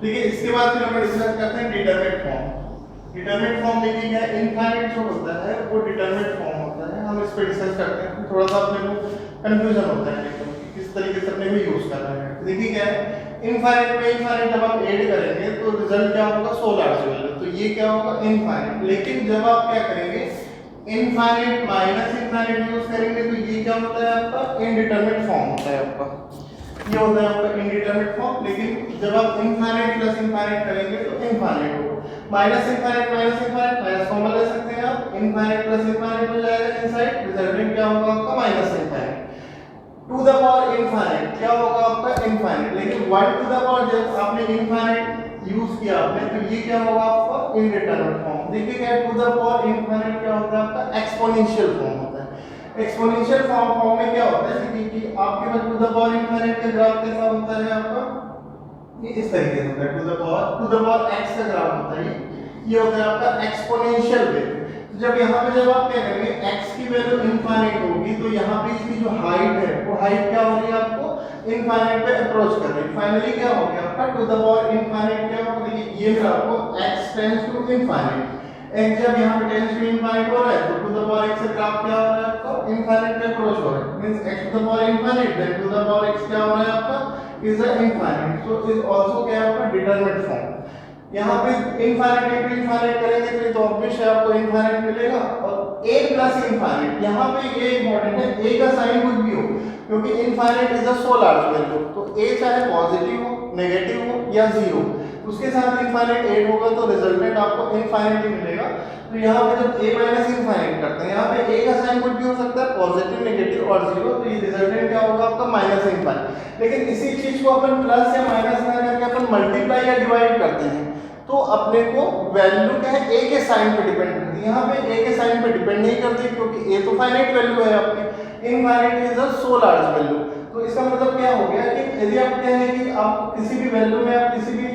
ठीक है, इसके बाद फिर हम डिस्कस करते हैं डिटरमिनेंट फॉर्म। डिटरमिनेंट फॉर्म देखिए क्या है, इनफाइनाइट जो होता है वो डिटरमिनेंट फॉर्म होता है। हम इस पे डिस्कस करते हैं, थोड़ा सा अपने को कंफ्यूजन होता है लेकिन किस तरीके से अपने को यूज करना है। देखिए क्या है, इनफाइनाइट में इनफाइनाइट जब आप ऐड करेंगे तो रिजल्ट क्या होगा, 16 से वैल्यू, तो ये क्या होगा इनफाइनाइट। लेकिन जब आप क्या करेंगे, इनफाइनाइट माइनस इनफाइनाइट यूज करेंगे तो ये क्या होता है आपका इनडिटरमिनेट फॉर्म होता है आपका, ये होता है आपका इनडिटरमिनेट फॉर्म। लेकिन जब आप इनफाइनाइट प्लस इनफाइनाइट करेंगे तो इनफाइनाइट होगा। माइनस इनफाइनाइट माइनस कॉमन ले सकते हैं आप, इनफाइनाइट प्लस इनफाइनाइट हो जाएगा इनसाइड, रिजल्टेंट क्या होगा आपका minus infinite. To the power infinite क्या होगा आपका इनफाइनाइट। लेकिन 1 टू द पावर जब आपने इनफाइनाइट यूज किया आपने तो ये क्या होगा आपका इनडिटरमिनेट फॉर्म। देखिए क्या टू द पावर इनफाइनाइट क्या होता है आपका एक्सपोनेंशियल फॉर्म होता है। एक्सपोनेंशियल फॉर्म में क्या होता है कि आपके पास टू द पावर इनफाइनाइट का ग्राफ कैसा होता है आपका, ये इस तरीके से होता है, टू द पावर x का ग्राफ होता है, ये होता है आपका एक्सपोनेंशियल वेव। तो जब यहाँ पे जब आप क्या करेंगे x की वैल्यू इनफाइनाइट होगी तो यहाँ पे इसकी जो हाइट है वो हाइट क्या हो रही है आपको इनफाइनाइट पे अप्रोच कर रही है। फाइनली क्या हो गया आपका टू द पावर इनफाइनाइट क्या होगा, देखिए ये ग्राफ को x tends to infinite, x जब यहाँ पे टेंड्स टू इनफाइनाइट हो रहा है तो टू द पावर x से ग्राफ क्या हो रहा है आपका इनफाइनाइट पे अप्रोच हो रहा है, means x to the power infinite then to the power x क्या हो रहा है आपका is a infinite, so is also क्या है आपका डिटरमिनेंट फॉर्म। यहाँ पे इनफाइनाइट टू इनफाइनाइट करेंगे तो ये तो ऑब्वियस है आपको इनफाइनाइट मिलेगा। और a प्लस इनफाइनाइट, यहाँ पे ये इंपॉर्टेंट है a का साइन कुछ भी हो, क्योंकि infinite is a so large value, तो a चाहे पॉजिटिव हो नेगेटिव हो या जीरो, उसके साथ इनफाइनाइट ऐड होगा तो रिजल्टेंट आपको इनफाइनाइट ही मिलेगा। तो यहाँ पे जब a माइनस इनफाइनाइट करते हैं, यहाँ पे a का साइन कुछ भी हो सकता है पॉजिटिव नेगेटिव और जीरो, तो ये रिजल्टेंट क्या होगा आपका माइनस इनफाइनाइट। लेकिन इसी चीज को अपन प्लस या माइनस ना करके अपन मल्टीप्लाई या डिवाइड करते हैं तो अपने को वैल्यू क्या है a के साइन पे डिपेंड करती है। यहाँ पे a के साइन पे डिपेंड नहीं करती क्योंकि a तो फाइनाइट वैल्यू है आपकी, infinite is a so large value. तो इसका मतलब क्या हो गया कि यदि आप क्या है कि आप किसी भी वैल्यू में आप किसी भी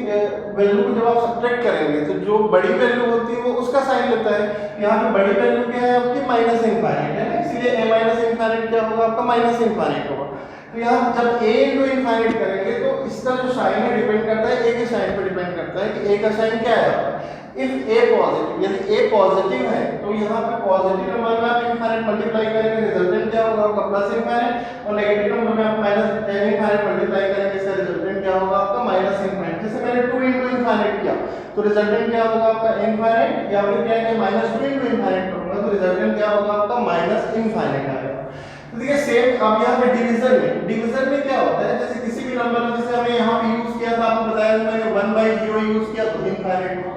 वैल्यू को जब आप सब्ट्रैक्ट करेंगे तो जो बड़ी वैल्यू होती है वो उसका साइन लेता है। यहाँ पे बड़ी वैल्यू क्या है आपकी माइनस इनफाइनाइट है ना, इसलिए a माइनस इनफाइनाइट क्या होगा आपका माइनस इनफाइनाइट होगा। तो यहाँ जब a इनटू इनफाइनाइट करेंगे तो इसका जो साइन है डिपेंड करता है a के साइन पे डिपेंड करता है कि a का साइन क्या है आपका। इफ a पॉजिटिव, यदि a पॉजिटिव है तो यहाँ पे पॉजिटिव नंबर में आप इनफाइनाइट मल्टीप्लाई करेंगे रिजल्टेंट क्या होगा आपका प्लस इनफाइनाइट, और नेगेटिव नंबर में आप माइनस इनफाइनाइट मल्टीप्लाई करेंगे इसका रिजल्टेंट क्या होगा आपका माइनस इनफाइनाइट। जैसे मैंने 2 इनटू इनफाइनाइट किया तो रिजल्टेंट क्या होगा आपका इनफाइनाइट, या फिर क्या है माइनस 2 इनटू इनफाइनाइट करूंगा तो रिजल्टेंट क्या होगा आपका माइनस इनफाइनाइट आएगा। तो देखिए सेम अब यहाँ पे डिवीजन में क्या होता है, जैसे किसी भी नंबर में जैसे हमने यहाँ पे यूज किया था, आपको बताया था मैंने 1/0 यूज किया तो इनफाइनाइट हो,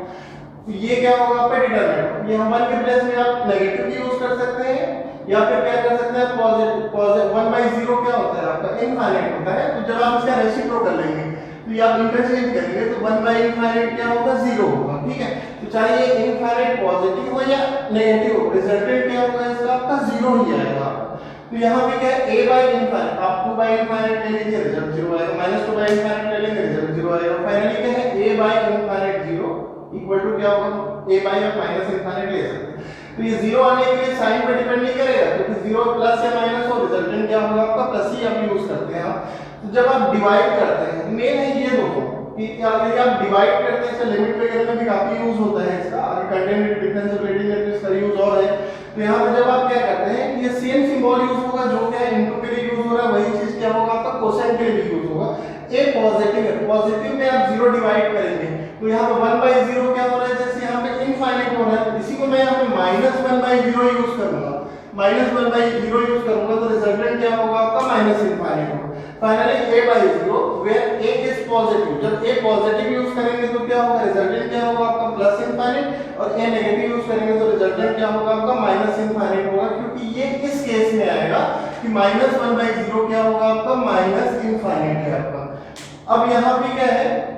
तो ये क्या होगा आपका डिटरमिनेंट। ये 1 के प्लेस में आप नेगेटिव भी यूज कर सकते हैं या फिर क्या कर सकते हैं पॉजिटिव 1/0 क्या होता है आपका इनफाइनाइट होता है। तो जब आप इसका रेसिप्रोकल लेंगे तो ये आप इंटरचेंज करेंगे तो 1/इनफाइनाइट क्या होगा 0 होगा, ठीक है। तो चाहे ये इनफाइनाइट पॉजिटिव हो या नेगेटिव हो, रिजल्टेंट क्या होगा इसका आपका 0 ही आएगा। तो यहाँ पे क्या है a बाय इनफाइनाइट, आप 2 बाय इनफाइनाइट ले लीजिए रिजल्ट 0 आएगा, माइनस 2 बाय इनफाइनाइट ले लेंगे रिजल्ट 0 आएगा। फाइनली क्या है a by infinite 0 equal to क्या होगा, a बाय और माइनस इनफाइनाइट ले सकते हैं। तो ये 0 आने के लिए साइन पे डिपेंड नहीं करेगा क्योंकि 0 प्लस या माइनस हो, रिजल्टेंट क्या होगा आपका प्लस ही आप यूज करते हैं आप। तो जब आप डिवाइड करते हैं, मेन है ये दोनों कि यदि आप डिवाइड करते हैं, इसका लिमिट वगैरह में भी काफी यूज होता है इसका, और कंटेंट डिफरेंशिएबिलिटी में भी इसका यूज और है। तो यहाँ पे जब आप क्या करते हैं ये सेम सिंबल यूज होगा, जो क्या इनटू के लिए यूज हो रहा है वही चीज क्या होगा आपका कोसेंट के लिए भी यूज होगा। a पॉजिटिव है, पॉजिटिव में आप 0 डिवाइड करेंगे तो यहाँ पे 1/0 क्या हो रहा है, जैसे यहाँ पे इनफाइनाइट हो रहा है, इसी को मैं यहाँ पे -1/0 यूज करूंगा, -1/0 यूज करूंगा तो रिजल्टेंट क्या होगा आपका माइनस इनफाइनाइट होगा। Finally a/0 where a is positive, जब a पॉजिटिव यूज करेंगे तो क्या होगा रिजल्टेंट क्या होगा आपका प्लस इनफाइनाइट, और a नेगेटिव यूज करेंगे तो रिजल्टेंट क्या होगा आपका माइनस इनफाइनाइट होगा, क्योंकि ये इस केस में आएगा कि -1/0 क्या होगा आपका माइनस इनफाइनाइट है आपका। अब यहाँ पे क्या है,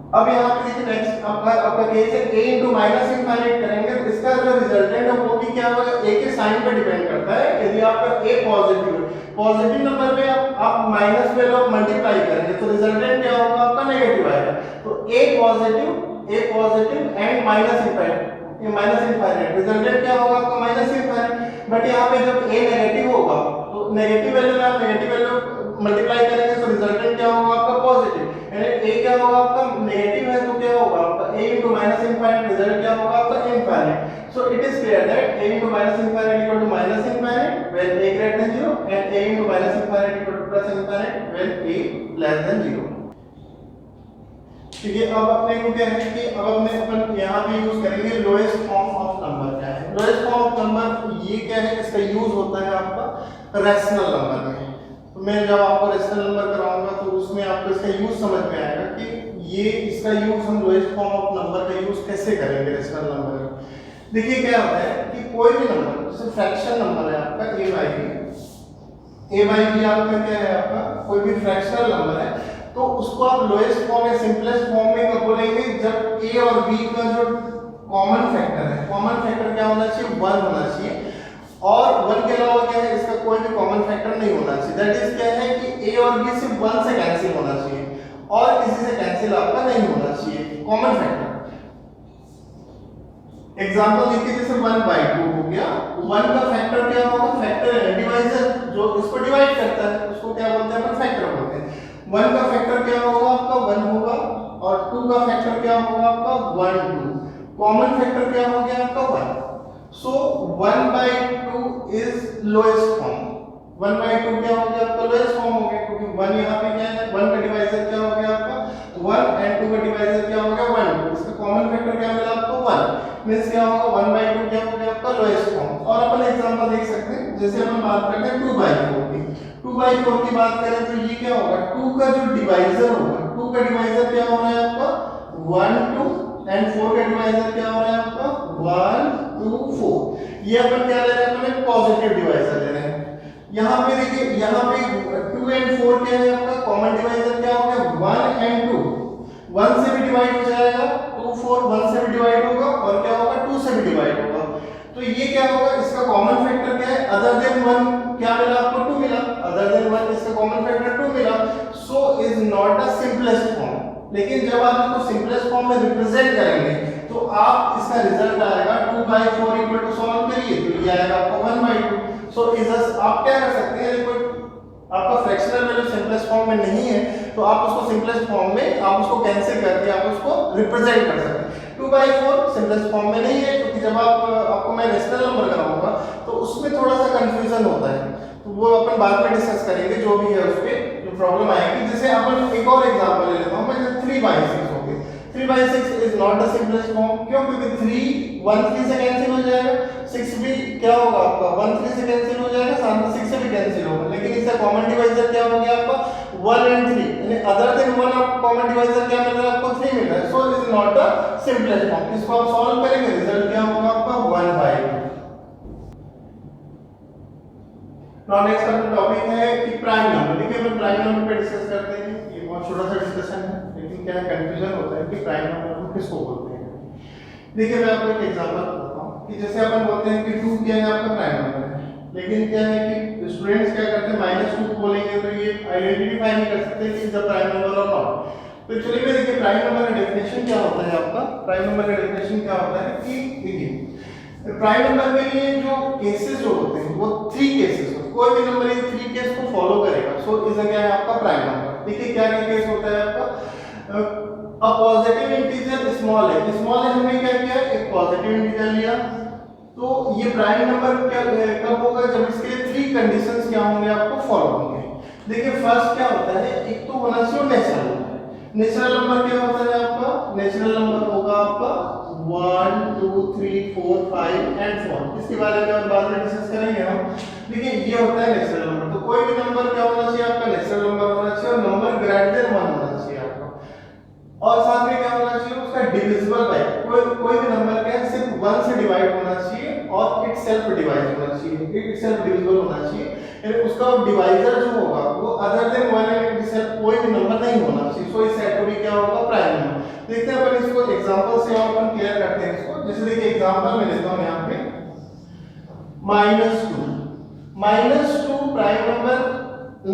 अब यहाँ पे देखिए नेक्स्ट आपका केस है a इनटू माइनस इनफाइनाइट करेंगे तो इसका जो रिजल्टेंट है वो भी क्या होगा a के साइन पे डिपेंड करता है। यदि आपका a पॉजिटिव है, पॉजिटिव नंबर में आप माइनस वैल्यू ऑफ मल्टीप्लाई करेंगे तो रिजल्टेंट क्या होगा आपका नेगेटिव आएगा। तो a positive and minus infinite, ये माइनस इनफाइनाइट रिजल्टेंट क्या होगा आपका माइनस इनफाइनाइट। बट यहाँ पे जब a नेगेटिव होगा तो नेगेटिव वैल्यू में आप नेगेटिव वैल्यू मल्टीप्लाई करेंगे तो रिजल्टेंट क्या होगा आपका पॉजिटिव, यानी a क्या होगा आपका नेगेटिव है तो क्या होगा आपका a into minus infinite, result क्या होगा आपका infinite. So it is clear that a into minus infinite equal to minus infinite when a greater than 0 and a into minus infinite equal to plus infinite when a less than 0. ठीक है, अब अपने को क्या है कि अब अपन यहाँ पे यूज करेंगे लोएस्ट फॉर्म ऑफ नंबर. क्या है लोएस्ट फॉर्म ऑफ नंबर? ये क्या है, इसका यूज होता है आपका रैशनल नंबर में. तो मैं जब आपको रैशनल नंबर कराऊंगा तो उसमें आपको इसका यूज समझ में आएगा कि ये इसका यूज हम लोएस्ट फॉर्म ऑफ नंबर का यूज कैसे करेंगे रैशनल नंबर में. देखिए क्या होता है कि कोई भी नंबर जैसे फ्रैक्शन नंबर है आपका a by b आपका क्या है आपका कोई भी फ्रैक्शनल नंबर है तो उसको आप लोएस्ट फॉर्म या सिंपलेस्ट फॉर्म में कब बोलेंगे, जब a और b का जो कॉमन फैक्टर है, कॉमन फैक्टर क्या होना चाहिए 1 होना चाहिए और 1 के अलावा क्या है इसका कोई भी कॉमन फैक्टर नहीं होना चाहिए. दैट इज क्या है कि a और b सिर्फ 1 से कैंसिल होना चाहिए और किसी से कैंसिल आपका नहीं होना चाहिए कॉमन फैक्टर. एग्जांपल देखिए जैसे 1/2 हो गया, 1 का फैक्टर क्या होगा, फैक्टर डिवाइजर जो इसको डिवाइड करता है उसको क्या बोलते हैं अपन फैक्टर बोलते हैं. 1 का फैक्टर क्या होगा आपका 1 होगा और 2 का फैक्टर क्या होगा आपका 1 2. कॉमन फैक्टर क्या हो गया आपका 1. सो 1/2 इज लोएस्ट फॉर्म. 1/2 क्या हो गया आपका लोएस्ट फॉर्म हो गया क्योंकि 1 यहाँ पे क्या है 1 का डिवाइजर क्या हो गया आपका 1 एंड 2 का डिवाइजर क्या हो गया 1. इसका कॉमन फैक्टर क्या मिला आपको 1 मींस क्या होगा 1/2 क्या हो गया आपका लोएस्ट फॉर्म. और अपन एग्जांपल देख सकते हैं जैसे अपन बात करते हैं 2/4 की. 2/4 की बात करें तो ये क्या होगा 2 का जो डिवाइजर होगा 2 का डिवाइजर क्या हो रहा है आपका 1 2 एंड 4 का डिवाइजर क्या हो रहा है आपका 1 2 4. ये अपन क्या ले रहे हैं अपन पॉजिटिव डिवाइजर ले रहे हैं. यहाँ पे देखिए यहाँ पे 2 एंड 4 क्या है आपका कॉमन डिवाइजर क्या हो गया 1 एंड 2. 1 से भी डिवाइड हो जाएगा 2 4 1 से भी डिवाइड होगा और क्या होगा 2 से भी डिवाइड होगा. तो ये क्या होगा इसका कॉमन फैक्टर क्या है अदर देन 1 क्या मिला आपको 2 मिला. अदर देन 1 इसका कॉमन फैक्टर 2 मिला. So is not a simplest form. लेकिन जब आप इसको सिंपलेस्ट फॉर्म में रिप्रेजेंट करेंगे तो आप इसका रिजल्ट आएगा 2/4 इक्वल टू सॉल्व करिए तो ये आएगा आपको 1/2. सो इज आप क्या कर सकते हैं कोई आपका फ्रैक्शनल वैल्यू सिंपलेस्ट फॉर्म में नहीं है तो आप उसको सिंपलेस्ट फॉर्म में आप उसको कैंसिल करके आप उसको रिप्रेजेंट कर सकते हैं. 2/4 सिंपलेस्ट फॉर्म में नहीं है क्योंकि जब आपको मैं रैशनल नंबर कराऊंगा तो उसमें थोड़ा सा कंफ्यूजन होता है तो वो अपन बाद में डिस्कस करेंगे जो भी है उस पे जो प्रॉब्लम आएगी. जैसे अपन एक और एग्जांपल ले लेता हूं मैं जैसे 3/6 हो गई. 3/6 is not the simplest form. क्यों? क्योंकि 3 1 3 से कैंसिल हो जाएगा. 6 भी क्या होगा आपका 1 3 से कैंसिल हो जाएगा, साथ में 6 से भी कैंसिल होगा. लेकिन इसका कॉमन डिवाइजर क्या हो गया आपका 1 एंड 3 यानी अदर देन 1 आप कॉमन डिवाइजर क्या मिल रहा है आपको 3 मिल रहा है. So it is not the simplest form. इसको आप सॉल्व करेंगे रिजल्ट क्या होगा आपका 1/2. नाउ नेक्स्ट अपना टॉपिक है कि प्राइम नंबर. देखिए अपन प्राइम नंबर पे डिस्कस करते हैं. ये बहुत छोटा सा डिस्कशन है लेकिन क्या कंफ्यूजन होता है कि प्राइम नंबर को किसको बोलते हैं. देखिए मैं आपको एक एग्जांपल बताता हूं कि जैसे अपन बोलते हैं कि 2 क्या है आपका प्राइम नंबर है. लेकिन क्या है कि स्टूडेंट्स क्या करते हैं -2 बोलेंगे तो ये आइडेंटिफाई नहीं कर सकते कि इज अ प्राइम नंबर और नॉट. तो एक्चुअली में देखिए प्राइम नंबर का डेफिनेशन क्या होता है आपका. प्राइम नंबर का डेफिनेशन क्या होता है कि देखिए प्राइम नंबर के लिए जो केसेस जो होते हैं वो 3 केसेस होते हैं. कोई भी नंबर ये 3 केस को फॉलो करेगा. सो इज क्या है आपका प्राइम नंबर. देखिए क्या क्या केस होता है आपका अ पॉजिटिव इंटीजर स्मॉल है. स्मॉल है हमने क्या किया एक पॉजिटिव इंटीजर लिया तो ये प्राइम नंबर क्या कब होगा जब इसके लिए 3 कंडीशंस क्या होंगे आपको फॉलो होंगे. देखिए फर्स्ट क्या होता है एक तो होना चाहिए नेचुरल नंबर. नेचुरल नंबर क्या होता है आपका नेचुरल नंबर होगा आपका 1 2 3 4 5 एंड 4. इसके बारे में और बाद में डिस्कस करेंगे हम. देखिए ये होता है नेचुरल नंबर. तो कोई भी नंबर क्या होना चाहिए आपका नेचुरल नंबर होना चाहिए और नंबर ग्रेटर देन 1 होना चाहिए आपका. और साथ में क्या होना चाहिए उसका डिविजिबल बाय कोई भी नंबर क्या है सिर्फ 1 से डिवाइड होना चाहिए और इटसेल्फ डिवाइड होना चाहिए. इटसेल्फ डिविजिबल होना चाहिए यानी उसका डिवाइजर जो होगा वो अदर देन 1 एंड इटसेल्फ कोई भी नंबर नहीं होना चाहिए. सो इस सेट को भी क्या होगा प्राइम नंबर. देखते हैं अपन इसको एग्जांपल से और अपन क्लियर करते हैं इसको. जैसे देखिए एग्जांपल में लेता हूं यहां पे -2 प्राइम नंबर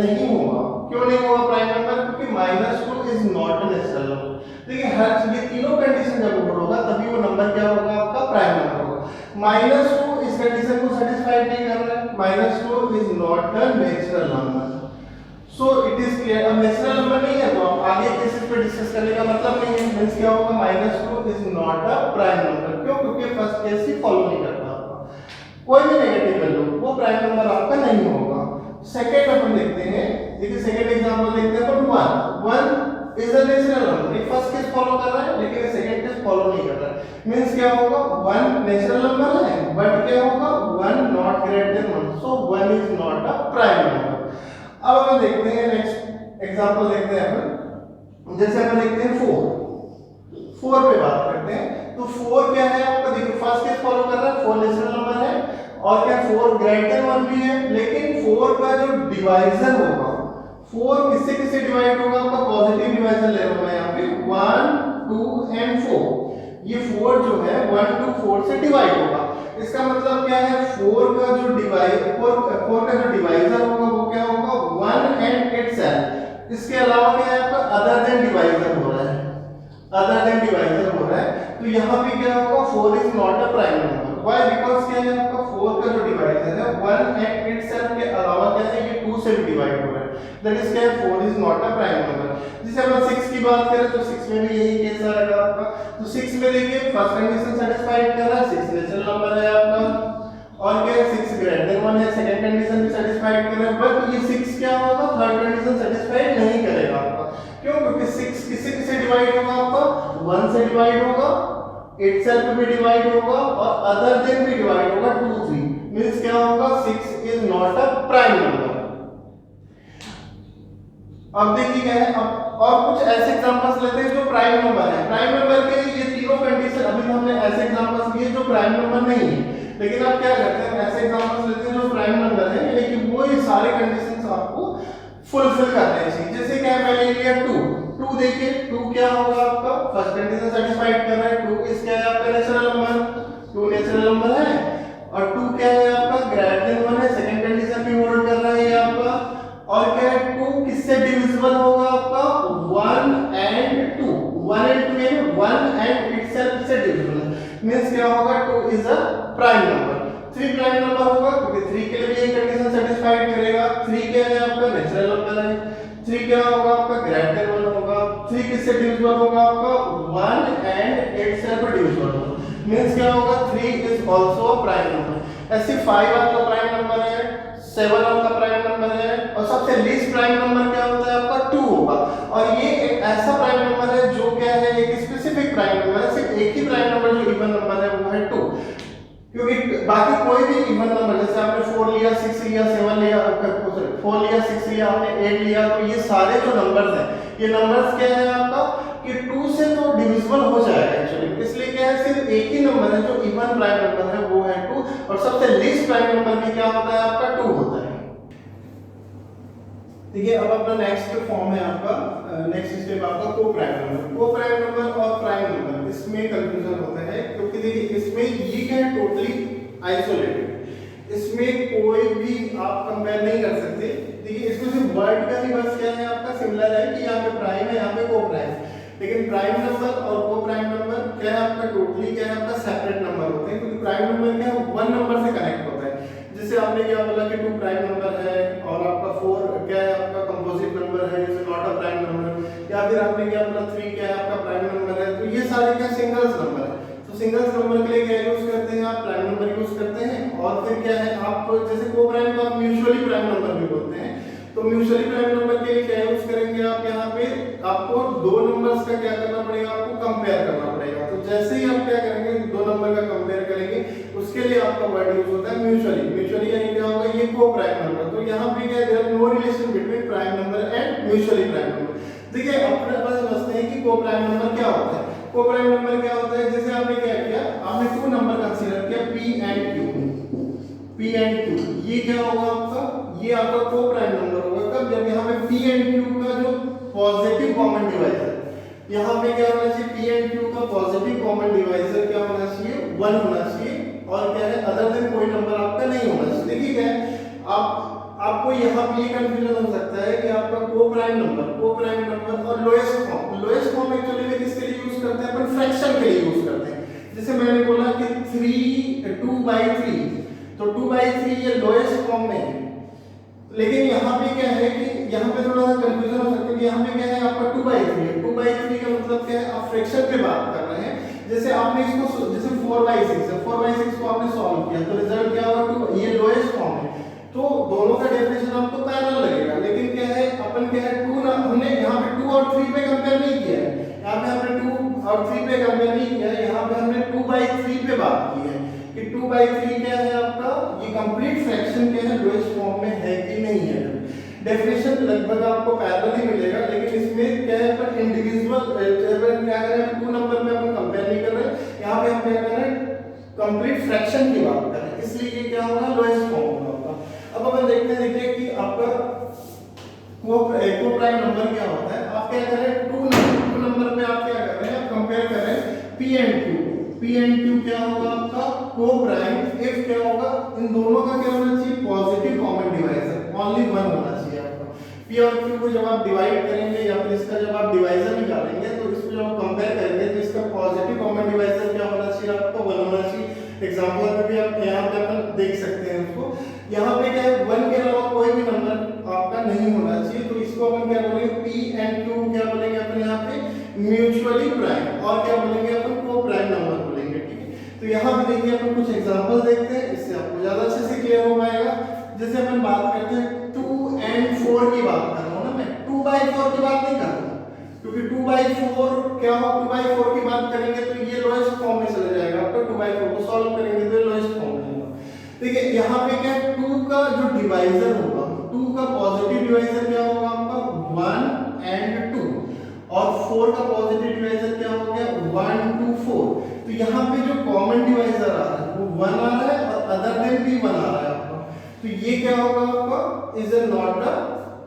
नहीं होगा. क्यों नहीं होगा प्राइम नंबर? क्योंकि -2 is not a natural number. देखिए हर ये तीनों कंडीशन जब ऊपर होगा तभी वो नंबर क्या होगा आपका प्राइम नंबर होगा. -2 इस कंडीशन को सेटिस्फाई नहीं कर रहा है. -2 is not a natural number. So it is clear. अब नेचुरल नंबर नहीं है तो आप आगे केसेस पे डिस्कस करने का मतलब नहीं है। मींस क्या होगा, -2 is not a prime number. क्यों? क्योंकि फर्स्ट केस ही फॉलो नहीं करता आपका। कोई भी नेगेटिव वैल्यू वो प्राइम नंबर आपका नहीं होगा। सेकंड अपन देखते हैं, देखिए सेकंड एग्जांपल देखते हैं। But 1 is a natural number. ये फर्स्ट केस फॉलो कर रहा है लेकिन ये सेकंड केस फॉलो नहीं कर रहा है। मींस क्या होगा, 1 नेचुरल नंबर है बट क्या होगा, 1 not greater then 1, so 1 is not a prime number. अब अपन देखते हैं नेक्स्ट एग्जांपल देखते हैं अपन। जैसे अपन देखते हैं 4 पे बात करते हैं। तो 4 क्या है आपका, देखिए फर्स्ट केस फॉलो कर रहा है, 4 नेचुरल नंबर है और क्या 4 ग्रेटर देन 1 भी है। लेकिन 4 का जो डिवाइजर होगा, 4 किससे किससे डिवाइड होगा आपका, पॉजिटिव डिवाइजर ले रहा हूं मैं यहाँ पे 1 2 एंड 4। ये 4 जो है 1 2 4 से डिवाइड होगा। इसका मतलब क्या है, 4 का जो डिवाइजर होगा वो क्या होगा, 1 एंड इटसेल्फ। इसके अलावा क्या है आपका, अदर देन डिवाइजर हो रहा है, अदर देन डिवाइजर हो रहा है। तो यहाँ पे क्या होगा, 4 is not a prime number. Why? Because क्या है आपका 4 का जो डिवाइजर है 1 एंड इटसेल्फ के अलावा क्या है, ये 2 से भी डिवाइड हो रहा है। दैट इज क्या है, 4 is not a prime number. जैसे अपन 6 की बात करें तो 6 में भी यही केस आएगा आपका। तो 6 में देखिए फर्स्ट कंडीशन सेटिस्फाइड कर रहा है, 6 नेचुरल नंबर है आपका। और क्या है, 6 ग्रेटर देन 1 है, सेकंड कंडीशन भी सेटिस्फाइड कर रहा है। बट ये 6 क्या होगा, थर्ड कंडीशन सेटिस्फाइड नहीं करेगा आपका। क्यों? क्योंकि 6 किससे किससे डिवाइड होगा आपका, 1 से डिवाइड होगा, इटसेल्फ भी डिवाइड होगा और अदर देन भी डिवाइड होगा 2 3। मींस क्या होगा, 6 is not a prime number. अब देखिए क्या है, अब और कुछ ऐसे एग्जांपल्स लेते हैं जो प्राइम नंबर है। प्राइम नंबर के लिए ये तीनों कंडीशन अभी हमने ऐसे एग्जांपल्स लिए जो प्राइम नंबर नहीं है। लेकिन आप क्या करते हैं, ऐसे एग्जांपल्स लेते हैं जो प्राइम नंबर है लेकिन वो ये सारे कंडीशंस आपको फुलफिल करने चाहिए। जैसे क्या है, मैंने लिया 2 देखिए 2 क्या होगा आपका, फर्स्ट कंडीशन सेटिस्फाइड कर रहा है। 2 इज क्या है आपका, नेचुरल नंबर, 2 नेचुरल नंबर है। और 2 क्या है आपका, ग्रेटर देन 1 है, सेकंड कंडीशन भी होल्ड कर रहा है ये आपका। और क्या है, 2 किससे डिविजिबल होगा आपका, 1 एंड 2, 1 एंड 2 यानी 1 एंड इटसेल्फ से डिविजिबल है। मींस क्या होगा, 2 is a prime number. 3 prime number होगा क्योंकि 3 के लिए भी ये कंडीशन सेटिस्फाइड करेगा। 3 क्या है आपका, नेचुरल नंबर है। 3 क्या होगा आपका, ग्रेटर देन 1 होगा। 3 किससे डिविजिबल होगा आपका, 1 एंड इटसेल्फ डिविजिबल होगा। मींस क्या होगा, 3 is also a prime number. ऐसे 5 आपका प्राइम नंबर है, 7 आपका प्राइम नंबर है और सबसे लीस्ट प्राइम नंबर क्या होता है आपका, 2 होगा। और ये एक ऐसा प्राइम नंबर है जो क्या है, एक स्पेसिफिक प्राइम नंबर है। सिर्फ एक ही प्राइम नंबर जो इवन नंबर है वो है 2। क्योंकि बाकी कोई भी इवन नंबर, जैसे आपने 4 लिया, 6 लिया, 7 लिया, 4 लिया, 6 लिया, आपने 8 लिया, तो ये सारे जो नंबर्स हैं, ये नंबर्स क्या है आपका कि 2 से तो डिविजिबल हो जाएगा एक्चुअली। इसलिए क्या है, सिर्फ एक ही नंबर है जो इवन प्राइम नंबर है वो है 2। और सबसे लीस्ट प्राइम नंबर भी क्या होता है आपका, 2 होता है। ठीक है, अब अपना नेक्स्ट फॉर्म है आपका, नेक्स्ट स्टेप आपका को प्राइम नंबर। को प्राइम नंबर और प्राइम नंबर इसमें कंफ्यूजन होता है क्योंकि देखिए इसमें ये क्या है, टोटली आइसोलेटेड। इसमें कोई भी आप कंपेयर नहीं कर सकते। देखिए इसमें सिर्फ वर्ड का ही बस क्या है आपका सिमिलर है कि यहाँ पे प्राइम है, यहाँ पे को प्राइम। लेकिन प्राइम नंबर और को प्राइम नंबर क्या है आपका, टोटली क्या है आपका सेपरेट नंबर होते हैं। क्योंकि प्राइम नंबर क्या है, 1 नंबर से कनेक्ट होता है। जैसे आपने क्या बोला कि 2 प्राइम नंबर है और आपका 4 क्या है आपका कंपोजिट नंबर है, is not a prime number. या फिर आपने क्या बोला 3 क्या है आपका प्राइम नंबर है। तो ये सारे क्या सिंगल्स नंबर है। तो सिंगल्स नंबर के लिए क्या यूज करते हैं आप, प्राइम नंबर यूज करते हैं। और फिर क्या है आप जैसे को प्राइम को आप म्यूचुअली प्राइम नंबर भी बोलते हैं। तो म्यूचुअली प्राइम नंबर के लिए क्या यूज करेंगे आप, यहाँ पे आपको 2 नंबर्स का क्या करना पड़ेगा, आपको कंपेयर करना पड़ेगा। तो जैसे ही आप क्या करेंगे, 2 नंबर का कंपेयर करेंगे, उसके लिए आपका वर्ड यूज होता है म्यूचुअली। म्यूचुअली यानी क्या होगा, ये को प्राइम नंबर। तो यहाँ पे क्या है, no relation between prime number and mutually prime number. देखिए अपने पास समझते हैं कि को प्राइम नंबर क्या होता है। को प्राइम नंबर क्या होता है, जैसे आपने क्या किया, आपने 2 नंबर कंसीडर किया P and Q। P and Q ये क्या होगा आपका, ये आपका को प्राइम नंबर होगा कब, जब यहाँ पे P एंड Q का जो पॉजिटिव कॉमन डिवाइजर, यहाँ पे क्या होना चाहिए, P एंड Q का पॉजिटिव कॉमन डिवाइजर क्या होना चाहिए, 1 होना चाहिए। और क्या है, अदर देन कोई नंबर आपका नहीं होना चाहिए। देखिए क्या है, आपको यहाँ पे ये कंफ्यूजन हो सकता है कि आपका को प्राइम नंबर और लोएस्ट फॉर्म एक्चुअली में किसके लिए यूज करते हैं, अपन फ्रैक्शन के लिए यूज करते हैं। जैसे मैंने बोला कि 2/3, तो 2/3 ये लोएस्ट फॉर्म में है। तो लेकिन यहाँ पे क्या है कि यहाँ पे थोड़ा सा कंफ्यूजन हो सकता है कि यहाँ पे क्या है आपका 2/3 है। 2/3 का मतलब क्या है, आप फ्रैक्शन पे बात कर रहे हैं। जैसे आपने इसको जैसे 4/6 है, 4/6 को आपने सॉल्व किया तो रिजल्ट क्या होगा, 2, ये लोएस्ट फॉर्म है तो दोनों का डेफिनेशन आपको पैरेलल लगेगा। लेकिन क्या है अपन क्या है 2 ना, हमने यहाँ पे 2 और 3 पे कंपेयर नहीं किया है, यहाँ पे हमने 2 और 3 पे कंपेयर नहीं किया है, यहाँ पे हमने 2/3 पे बात की है कि 2/3 क्या है आपका, ये कंप्लीट फ्रैक्शन क्या है लोएस्ट फॉर्म में है कि नहीं है। डेफिनेशन लगभग आपको पैरेलल ही मिलेगा, लेकिन इसमें क्या है पर इंडिविजुअल क्या कर रहे हैं, 2 नंबर में अपन कंपेयर नहीं कर रहे, यहाँ पे हम क्या कर रहे हैं कंप्लीट फ्रैक्शन की बात कर रहे हैं, इसलिए ये क्या होगा लोएस्ट फॉर्म में होगा। अब अपन देखते हैं, देखिए कि आपका को प्राइम नंबर क्या होता है। आप क्या कर रहे हैं 2 नंबर पे आप क्या कर रहे हैं, आप कंपेयर कर रहे हैं P and Q। P and Q क्या होगा आपका को प्राइम इफ क्या होगा, इन दोनों का क्या होना चाहिए पॉजिटिव कॉमन डिवाइजर, ओनली 1 होना चाहिए आपका। P और Q को जब आप डिवाइड करेंगे या फिर इसका जब आप डिवाइजर निकालेंगे तो इसको जब आप कंपेयर करेंगे तो इसका पॉजिटिव कॉमन डिवाइजर क्या होना चाहिए आपको 1 होना चाहिए। एग्जांपल में भी आप यहाँ पे अपन देख सकते हैं उसको, यहाँ पे क्या है 1 के अलावा कोई भी नंबर आपका नहीं होना चाहिए, तो इसको अपन क्या बोलेंगे P एंड Q क्या बोलेंगे अपन यहाँ पे म्यूचुअली प्राइम, और क्या बोलेंगे अपन को प्राइम नंबर बोलेंगे, ठीक है। तो यहाँ पे देखिए अपन कुछ एग्जांपल देखते हैं, इससे आपको ज्यादा अच्छे से क्लियर हो पाएगा। जैसे अपन बात करते हैं 2 एंड 4 की बात कर रहा हूँ ना मैं, 2/4 की बात नहीं कर रहा हूँ, क्योंकि 2/4 क्या हो, 2/4 की बात करेंगे तो ये लोएस्ट फॉर्म में चला जाएगा आपका, 2/4 को सॉल्व करेंगे तो ये लोएस्ट फॉर्म में होगा। देखिए यहाँ पे क्या 2 का जो डिवाइजर होगा, 2 का पॉजिटिव डिवाइजर क्या होगा आपका 1 एंड 2, और 4 का पॉजिटिव डिवाइजर क्या हो गया 1 2 4। तो यहाँ पे जो कॉमन डिवाइजर आ रहा है वो 1 आ रहा है और अदर देन भी 1 आ रहा है आपका, तो ये क्या होगा आपका is not a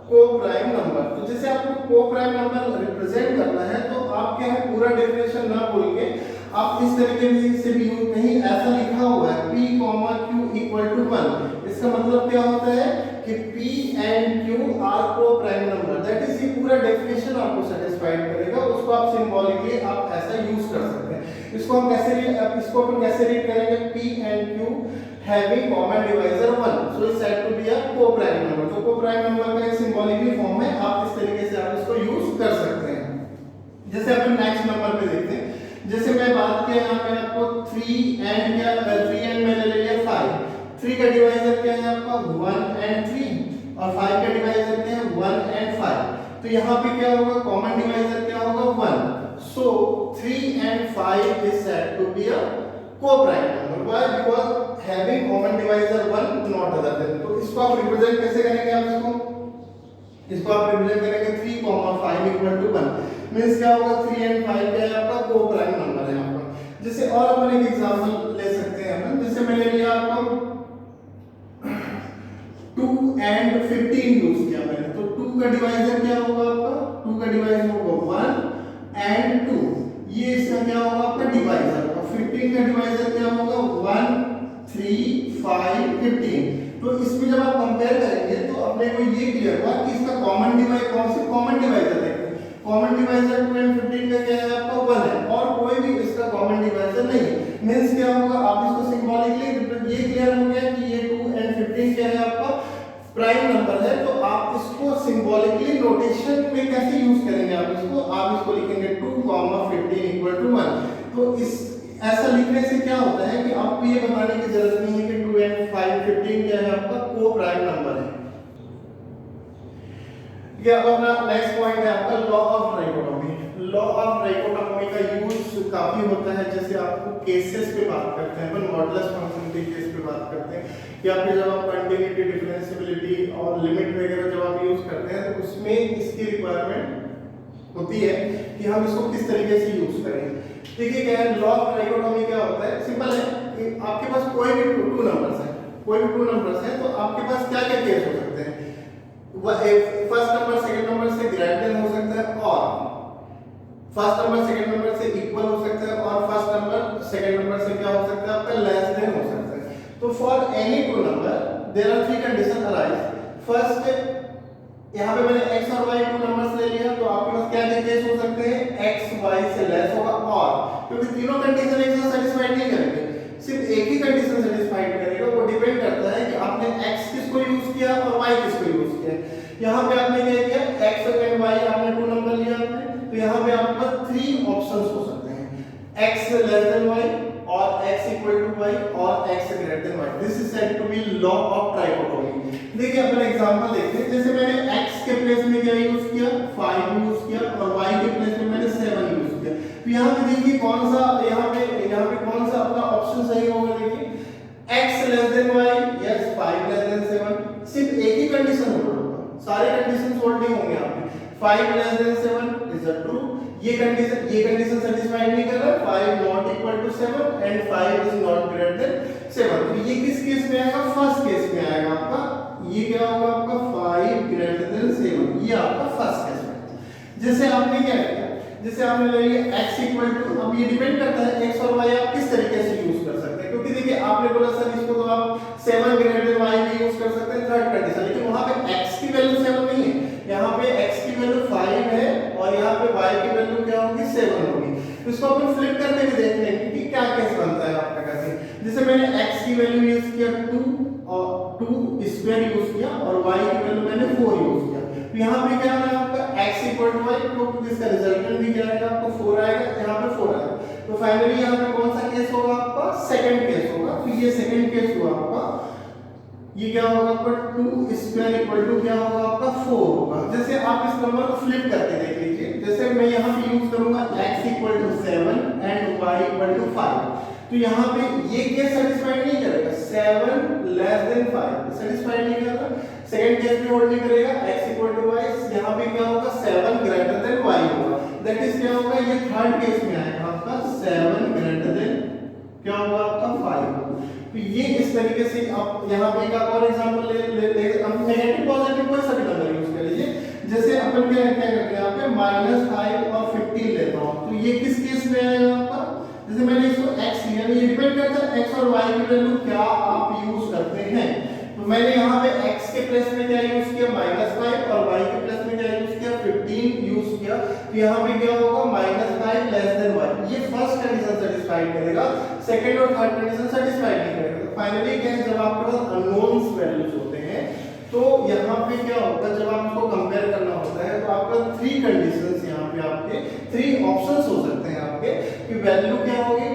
co prime number. तो जैसे आपको को प्राइम नंबर रिप्रेजेंट करना है तो आप क्या है पूरा डेफिनेशन ना बोल के आप इस तरीके से भी यूज, कहीं ऐसा लिखा हुआ है P, Q इक्वल टू 1, इसका मतलब क्या होता है कि P एंड Q आर को प्राइम नंबर, दैट इज ये पूरा डेफिनेशन आपको सेटिस्फाइड करेगा, उसको आप सिंबॉलिकली आप ऐसा यूज कर सकते हैं। इसको हम कैसे इसको अपन कैसे रीड करेंगे P and Q having common divisor 1, so is said to be a co prime number. तो को प्राइम नंबर का एक सिंबॉलिकली फॉर्म है, आप इस तरीके से आप इसको यूज कर सकते हैं। जैसे अपन नेक्स्ट नंबर पे देखते हैं, जैसे मैं बात किया यहाँ पे आपको 3 एंड क्या 3 एंड मैंने ले लिया 5, 3 का डिवाइजर क्या है आपका 1 एंड 3 और 5 का डिवाइजर क्या है 1 एंड 5। तो यहाँ पे क्या होगा कॉमन डिवाइजर क्या होगा 1, so 3 and 5 is said to be a co prime number. Why? Because having common divisor 1 not other than. तो इसको आप रिप्रेजेंट कैसे करेंगे, आप इसको आप रिप्रेजेंट करेंगे 3, 5 इक्वल टू 1, मींस क्या होगा 3 एंड 5 क्या है आपका को प्राइम नंबर है आपका। जैसे और अपन एक एग्जांपल ले सकते हैं अपन, जैसे मैं ले लिया आपको 2 एंड 15 यूज किया मैंने, तो 2 का डिवाइजर क्या होगा आपका 2 का डिवाइजर होगा 1 एंड 2, ये इसका क्या होगा आपका डिवाइजर, और 15 का डिवाइजर क्या होगा 1 3 5 15। तो इसमें जब आप कंपेयर करेंगे तो अपने को ये क्लियर हुआ कि इसका कॉमन डिवाइजर कौन से कॉमन डिवाइजर देखते हैं, कॉमन डिवाइजर 2 एंड 15 का क्या है आपका 1 है, और कोई भी इसका कॉमन डिवाइजर नहीं है। मींस क्या होगा, आप इसको सिंबॉलिकली ये क्लियर हो गया कि ये 2 एंड 15 क्या है आपका प्राइम नंबर है। तो आप इसको सिंबॉलिकली नोटेशन में कैसे यूज करेंगे, आप इसको लिखेंगे 2, 15 इक्वल टू 1। तो इस ऐसा लिखने से क्या होता है कि आपको ये बताने की जरूरत नहीं है कि 2 एंड 5 15 क्या है आपका को प्राइम नंबर है। ये अपना नेक्स्ट पॉइंट है आपका law of trichotomy. Law of trichotomy का यूज काफी होता है, जैसे आपको केसेस पे बात करते हैं अपन, मॉडुलस फंक्शन के केस पे बात करते हैं, या फिर जब आप कंटिन्यूटी, डिफरेंशिएबिलिटी और लिमिट वगैरह जब आप यूज करते हैं तो उसमें इसकी रिक्वायरमेंट होती है कि हम इसको किस तरीके से यूज करें। देखिए क्या है लॉ ऑफ ट्राइकोटोमी क्या होता है, सिंपल है कि आपके पास कोई भी 2 नंबर्स हैं, कोई भी 2 नंबर्स हैं, तो आपके पास क्या क्या केस हो सकते हैं, फर्स्ट नंबर सेकंड नंबर से ग्रेटर देन हो सकता है, और फर्स्ट नंबर सेकंड नंबर से इक्वल हो सकता है, और फर्स्ट नंबर सेकंड नंबर से क्या हो सकता है आपका लेस देन हो सकता है। तो for any 2 number there are 3 condition arise. First यहाँ पे मैंने x और y 2 नंबर्स ले लिया, तो आपके पास क्या क्या केस हो सकते हैं, x y से लेस होगा, और क्योंकि तीनों कंडीशन एक साथ सेटिस्फाइड नहीं करेंगे, सिर्फ एक ही कंडीशन सेटिस्फाइड करेगा। वो डिपेंड करता है कि आपने x किसको यूज किया और y किसको यूज यहाँ पे आपने क्या किया, x एंड y आपने 2 नंबर लिया आपने, तो यहाँ पे आपके पास 3 ऑप्शंस हो सकते हैं, x लेस देन y और x इक्वल टू y और x greater than y। This is said to be law of trichotomy. देखिए अपन एग्जांपल देखते हैं, जैसे मैंने x के प्लेस में क्या यूज किया, 5 यूज किया और y के प्लेस में मैंने 7 यूज किया। तो यहाँ पे देखिए कौन सा यहाँ पे कौन सा अपना ऑप्शन सही होगा, देखिए x less than y, yes 5 less than 7, सिर्फ एक ही कंडीशन होल्ड होगा, सारे कंडीशंस होल्ड नहीं होंगे यहाँ पे। 5 less than 7 is a true, ये कंडीशन सेटिस्फाइड नहीं कर रहा, 5 not equal to 7 and 5 is not greater than 7। तो ये किस केस में आएगा, फर्स्ट केस में आएगा आपका, ये क्या होगा आपका 5 ग्रेटर देन 7, ये आपका फर्स्ट केस में। जैसे आपने क्या किया, जैसे आपने ले लिया x इक्वल टू, अब ये डिपेंड करता है x और y आप किस तरीके से यूज कर सकते हैं, क्योंकि देखिए आपने बोला सर इसको तो आप 7 ग्रेटर देन y भी यूज कर सकते हैं थर्ड कंडीशन, लेकिन वहां पे x की वैल्यू 7 नहीं है, यहाँ पे x की वैल्यू 5 है और यहाँ पे y की वैल्यू क्या होगी 7 होगी। तो इसको अपन फ्लिप करके भी देख लेंगे कि क्या केस बनता है आपका कैसे। जैसे मैंने x की वैल्यू यूज किया 2 और 2 स्क्वायर यूज किया और y की वैल्यू मैंने 4 यूज किया, तो यहाँ पे क्या है आपका x इक्वल टू y, तो इसका रिजल्टेंट भी क्या आएगा आपको 4 आएगा, यहाँ पे 4 आएगा। तो फाइनली यहाँ पे कौन सा केस होगा आपका, सेकंड केस होगा। तो ये सेकंड केस हुआ आपका, ये क्या होगा आपका 2 स्क्वायर इक्वल टू क्या होगा आपका 4 होगा। जैसे आप इस नंबर को फ्लिप करके देख लीजिए, जैसे मैं यहाँ पे यूज करूंगा x equal to 7 and y equal to 5, तो यहाँ पे ये केस सेटिस्फाइड नहीं करेगा, 7 लेस देन 5 सेटिस्फाइड नहीं करेगा, सेकंड केस भी होल्ड नहीं करेगा, x इक्वल टू y, यहाँ पे क्या होगा 7 ग्रेटर देन y होगा, दैट इज क्या होगा, ये थर्ड केस में आएगा आपका 7 ग्रेटर देन क्या होगा आपका 5। तो ये इस तरीके से आप यहाँ पे एक और एग्जांपल ले हम नेगेटिव पॉजिटिव कोई सा भी नंबर यूज कर लीजिए। जैसे अपन क्या करते हैं यहाँ पे -5 और 15 लेता हूँ, तो ये किस केस में आएगा आपका, जैसे मैंने इसको x लिया, ये डिपेंड करता है x और y की वैल्यू क्या आप यूज करते हैं। तो मैंने यहाँ पे x के प्लेस में क्या यूज किया -5 और y के प्लेस में क्या यूज किया 15 यूज किया, तो यहाँ पे क्या होगा -5 लेस देन y, ये फर्स्ट कंडीशन सेटिस्फाइड करेगा, सेकंड और थर्ड कंडीशन सेटिस्फाइड नहीं करेगा। तो फाइनली क्या है, जब आपके पास अननोन्स वैल्यूज होते हैं तो यहाँ पे क्या होगा, जब आप इसको कंपेयर करना होता है तो आपका 3 कंडीशंस यहाँ पे आपके 3 ऑप्शंस हो सकते हैं आपके कि वैल्यू क्या होगी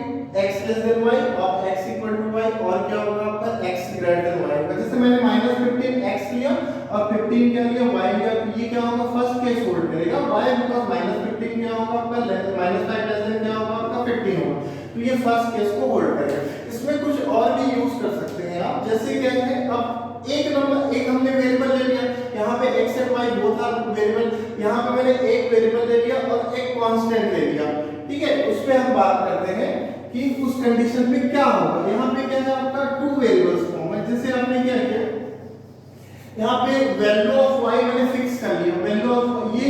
x लेस देन y और x इक्वल टू y और क्या होगा आपका x ग्रेटर देन y होगा। जैसे मैंने -15 x लिया और 15 क्या लिया y लिया, तो ये क्या होगा फर्स्ट केस होल्ड करेगा y, बिकॉज़ -15 क्या होगा आपका -5 लेस देन क्या होगा आपका 15 होगा, तो ये फर्स्ट केस को होल्ड करेगा। इसमें कुछ और भी यूज कर सकते हैं आप, जैसे क्या है, अब एक हमने वेरिएबल ले लिया, यहाँ पे x एंड y बोथ आर वेरिएबल, यहाँ पे मैंने एक वेरिएबल ले लिया और एक कांस्टेंट ले लिया, ठीक है। उस पे हम बात करते हैं कि उस कंडीशन में क्या होगा। यहाँ पे क्या है आपका 2 वेरिएबल्स फॉर्म है, जैसे आपने क्या किया, यहाँ पे वैल्यू ऑफ y मैंने फिक्स कर लिया, वैल्यू ऑफ, ये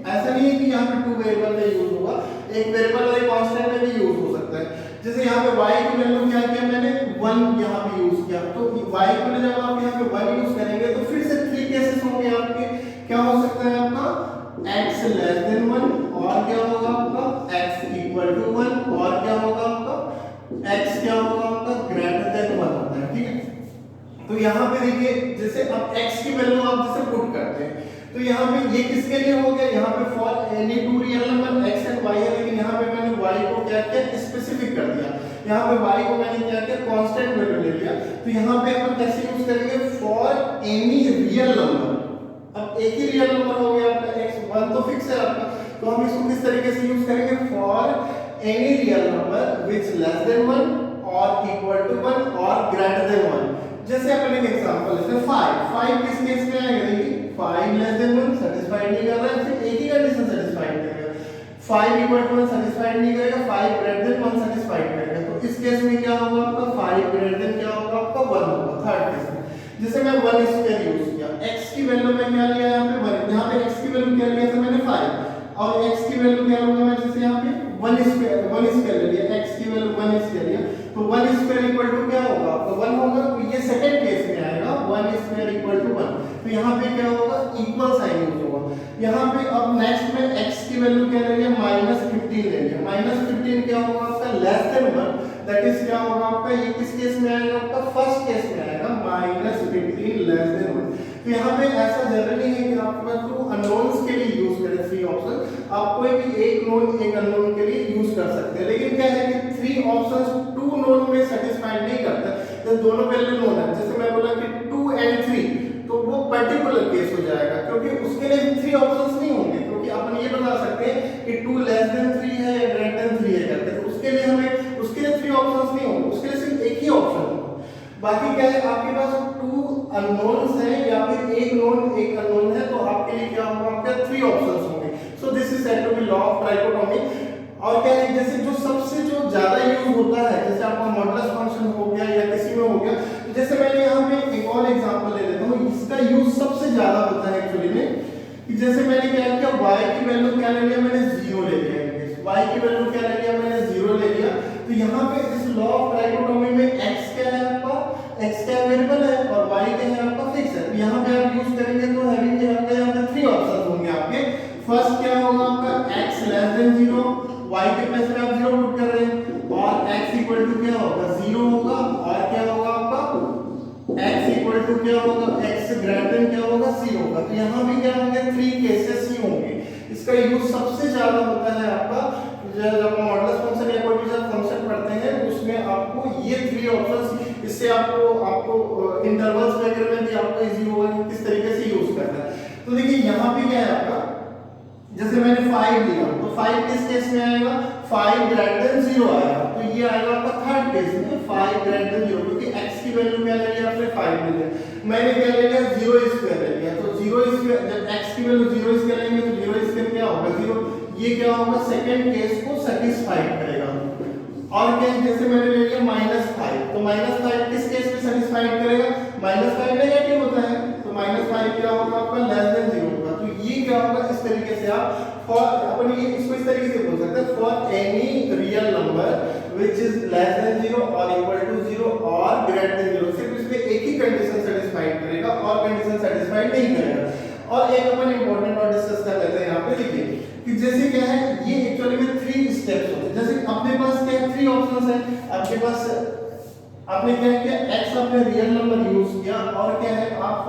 ऐसा नहीं है कि यहाँ पे 2 वेरिएबल में यूज होगा, एक वेरिएबल और एक कांस्टेंट में भी यूज हो सकता है। जैसे यहाँ पे y की वैल्यू क्या किया मैंने 1 यहाँ पे यूज किया, तो y के लिए जब आप यहाँ पे 1 यूज करेंगे तो फिर से 3 केसेस होंगे आपके, क्या हो सकता है आपका x लेस देन 1 और क्या होगा आपका x इक्वल टू 1 और क्या होगा आपका x क्या होगा आपका ग्रेटर देन 1 होता है, ठीक है। तो यहाँ पे देखिए, जैसे अब x की वैल्यू आप जैसे पुट करते हैं, तो यहाँ पे ये किसके लिए हो गया, यहाँ पे for any 2 real number x एंड y है, लेकिन यहाँ पे मैंने y को क्या किया स्पेसिफिक कर दिया, यहाँ पे y को मैंने क्या किया कांस्टेंट वैल्यू ले लिया। तो यहाँ पे अपन कैसे यूज करेंगे, फॉर एनी रियल नंबर, अब एक ही रियल नंबर हो गया आपका x, 1 तो फिक्स है आपका, तो हम इसको किस तरीके से यूज करेंगे, for any real number which less than 1 और इक्वल टू 1 और ग्रेटर देन 1। जैसे अपन एक एग्जांपल लेते हैं 5 किस केस में आएगा, देखिए 5 लेस देन 1 सेटिस्फाइड नहीं कर रहा है, सिर्फ एक ही कंडीशन सेटिस्फाइड करेगा, 5 इक्वल टू 1 सेटिस्फाइड नहीं करेगा, 5 ग्रेटर देन 1 सेटिस्फाइड करेगा। तो इस केस में क्या होगा आपका 5 ग्रेटर देन क्या होगा आपका 1 होगा थर्ड केस में। जैसे मैं 1 स्क्वायर यूज किया, x की वैल्यू में क्या लिया यहाँ पे 1, यहाँ पे x की वैल्यू क्या लिया था मैंने 5 और x की वैल्यू क्या होगा, मैं जैसे यहाँ पे 1 स्क्वायर ले लिया, x की वैल्यू 1 स्क्वायर लिया, तो 1 स्क्वायर इक्वल टू क्या होगा आपका 1 होगा, तो ये सेकंड केस में आएगा 1 स्क्वायर इक्वल टू 1, तो यहाँ पे क्या होगा इक्वल साइन यूज होगा। यहाँ पे अब नेक्स्ट में x की वैल्यू क्या ले लिया -15 ले लिया, -15 क्या होगा आपका लेस देन 1, दैट इज क्या होगा आपका, ये किस केस में आएगा आपका फर्स्ट केस में आएगा -15 लेस देन 1। तो यहाँ पे ऐसा जनरली है कि आपके पास टू अननोन्स के लिए यूज करें थ्री ऑप्शन, आप कोई भी एक नोन एक अननोन के लिए यूज कर सकते हैं। लेकिन क्या है कि थ्री ऑप्शंस टू नोन में सेटिस्फाइड नहीं करता, जब दोनों वैल्यू नोन है, जैसे मैं बोला कि 2 and 3, तो वो पर्टिकुलर केस हो जाएगा, क्योंकि उसके लिए थ्री ऑप्शंस नहीं होंगे, क्योंकि अपन ये बता सकते हैं कि 2 less than 3 है या greater than 3 है करके, तो उसके लिए हमें उसके लिए थ्री ऑप्शंस नहीं होंगे, उसके लिए सिर्फ एक ही ऑप्शन होगा। बाकी क्या है, आपके पास टू अननोन्स है या फिर एक नोन एक अननोन है, तो आपके लिए क्या होगा, आपके थ्री ऑप्शंस होंगे। So this is said to be law of trichotomy. और क्या है, जैसे जो सबसे जो ज्यादा यूज होता है, जैसे आपका मॉडुलस फंक्शन हो गया या किसी में हो गया, तो जैसे मैंने यहाँ पे एक और एग्जांपल ले लेता हूँ, इसका यूज सबसे ज्यादा होता है एक्चुअली में, कि जैसे मैंने क्या किया, y की वैल्यू क्या ले लिया, मैंने 0 ले लिया, y की वैल्यू क्या ले लिया, मैंने 0 ले लिया। तो यहाँ पे इस लॉ ऑफ ट्राइकोटोमी में x क्या है आपका, x क्या वेरिएबल है और y क्या है आपका फिक्स है। तो यहाँ पे आप यूज करेंगे तो हैविंग यहाँ पे थ्री ऑप्शंस होंगे आपके। फर्स्ट क्या होगा आपका x लेस देन 0, y के प्लेस में आप 0 पुट कर रहे हैं, और x इक्वल टू क्या होगा, 0 होगा, और क्या होगा आपका x इक्वल टू क्या होगा, x ग्रेटर देन क्या होगा, c होगा। तो यहाँ भी क्या होंगे, थ्री केसेस ही होंगे। इसका यूज सबसे ज्यादा होता है आपका जब आप मॉडुलस फंक्शन या कोई भी जब फंक्शन पढ़ते हैं, उसमें आपको ये थ्री ऑप्शंस, इससे आपको इंटरवल्स वगैरह में भी आपको इजी होगा कि किस तरीके से यूज करना है। तो देखिए यहाँ पे क्या है आपका, जैसे मैंने 5 लिया, तो 5 किस केस में आएगा, 5 ग्रेटर देन 0 आएगा, तो ये आएगा आपका थर्ड केस में 5 ग्रेटर देन 0, क्योंकि x की वैल्यू क्या ले लिया आपने, 5 ले लिया। मैंने क्या ले लिया, 0 स्क्वायर ले लिया, तो 0 स्क्वायर, जब x की वैल्यू 0 स्क्वायर लेंगे तो 0 स्क्वायर क्या होगा, 0, ये क्या होगा, सेकंड केस को सेटिस्फाइड करेगा। और क्या, जैसे मैंने ले लिया -5, तो -5 किस केस में सेटिस्फाइड करेगा, -5 नेगेटिव होता है, तो -5 क्या होगा आपका, लेस देन 0 होगा। तो ये क्या होगा, इस तरीके से आप फॉर अपन ये इसको इस तरीके से बोल सकते हैं, for any real number which is less than 0 और इक्वल टू 0 और ग्रेटर देन 0, सिर्फ इसमें एक ही कंडीशन सेटिस्फाइड करेगा और कंडीशन सेटिस्फाइड नहीं करेगा। और एक अपन इंपॉर्टेंट और डिस्कस कर लेते हैं यहाँ पे, देखिए कि जैसे क्या है, ये एक्चुअली में 3 स्टेप्स होते हैं। जैसे अपने पास क्या है, 3 ऑप्शंस है आपके पास, आपने क्या किया, x आपने रियल नंबर यूज किया, और क्या है, आप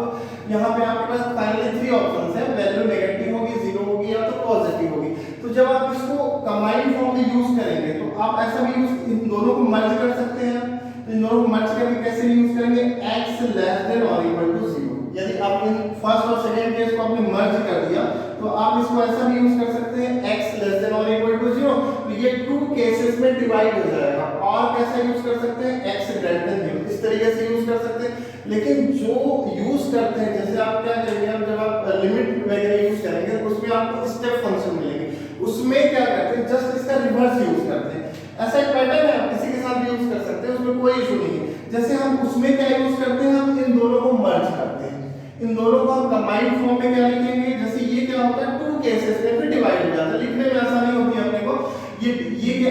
यहाँ पे आपके पास फाइनली 3 ऑप्शंस है, वैल्यू नेगेटिव होगी, 0 होगी या तो पॉजिटिव होगी। तो जब आप इसको कंबाइंड फॉर्म में यूज करेंगे, तो आप ऐसा भी यूज, इन दोनों को मर्ज कर सकते हैं। तो इन दोनों को मर्ज करके कैसे यूज करेंगे, x लेस देन और इक्वल टू 0। यदि आप इन फर्स्ट और सेकंड केस को आपने मर्ज कर दिया, तो आप इसको ऐसा भी यूज कर सकते हैं, x लेस देन और इक्वल टू 0, तो ये 2 केसेस में डिवाइड हो जाएगा। और कैसे यूज कर सकते हैं, x ग्रेटर देन 0, इस तरीके से यूज कर सकते हैं। लेकिन जो यूज करते हैं, जैसे आप क्या करेंगे, अब जब आप लिमिट वगैरह यूज करेंगे, तो उसमें आपको स्टेप फंक्शन मिलेंगे, उसमें क्या करते हैं, जस्ट इसका रिवर्स यूज करते हैं। ऐसा एक पैटर्न है, आप किसी के साथ भी यूज कर सकते हैं, उसमें कोई इशू नहीं है। जैसे हम उसमें क्या यूज करते हैं, हम इन दोनों को मर्ज करते हैं, इन दोनों को हम कंबाइंड फॉर्म में क्या लिखेंगे, जैसे ये क्या होता है, 2 केसेस में फिर डिवाइड हो जाता है, लिखने में आसानी होती है अपने को। ये क्या,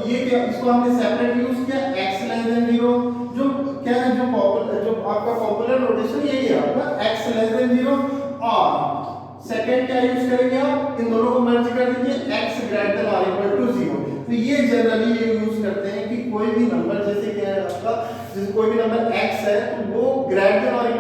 ये क्या, इसको हमने सेपरेट यूज किया, x लेस देन 0, जो क्या है, जो पॉपुलर, जो आपका पॉपुलर नोटेशन यही है आपका, x लेस देन 0, और सेकंड क्या यूज करेंगे आप, इन दोनों को मर्ज कर दीजिए, x ग्रेटर देन और इक्वल टू 0। तो ये जनरली ये यूज करते हैं कि कोई भी नंबर, जैसे क्या है आपका, जैसे कोई भी नंबर x है, तो वो ग्रेटर देन और